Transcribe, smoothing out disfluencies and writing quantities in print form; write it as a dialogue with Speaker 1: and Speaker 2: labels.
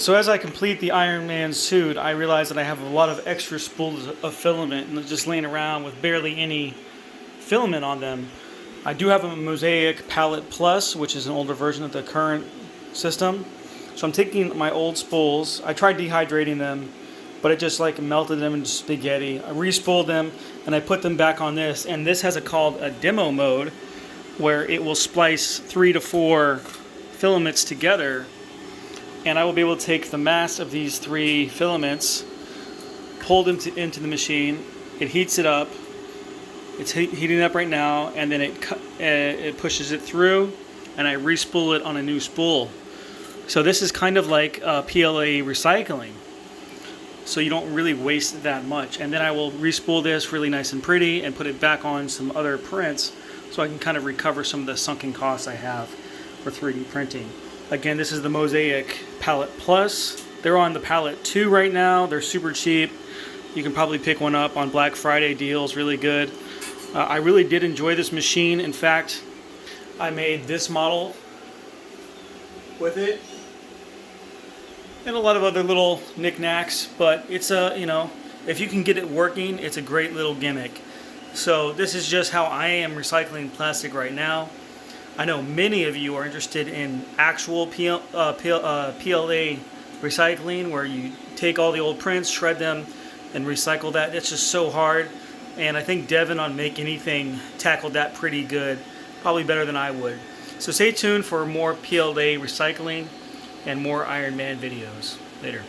Speaker 1: So as I complete the Iron Man suit, I realize that I have a lot of extra spools of filament and they're just laying around with barely any filament on them. I do have a Mosaic Palette Plus, which is an older version of the current system. So I'm taking my old spools. I tried dehydrating them, but it just like melted them into spaghetti. I re-spooled them and I put them back on this. And this has called a demo mode, where it will splice 3 to 4 filaments together. And I will be able to take the mass of these 3 filaments, pull them into the machine. It heats it up. It's heating up right now, and then it pushes it through, and I re-spool it on a new spool. So this is kind of like PLA recycling. So you don't really waste that much. And then I will re-spool this really nice and pretty and put it back on some other prints so I can kind of recover some of the sunken costs I have for 3D printing. Again, this is the Mosaic Palette Plus. They're on the Palette 2 right now. They're super cheap. You can probably pick one up on Black Friday deals, really good. I really did enjoy this machine. In fact, I made this model with it and a lot of other little knickknacks, but it's if you can get it working, it's a great little gimmick. So this is just how I am recycling plastic right now. I know many of you are interested in actual PLA recycling, where you take all the old prints, shred them, and recycle that. It's just so hard, and I think Devin on Make Anything tackled that pretty good, probably better than I would. So stay tuned for more PLA recycling and more Iron Man videos. Later.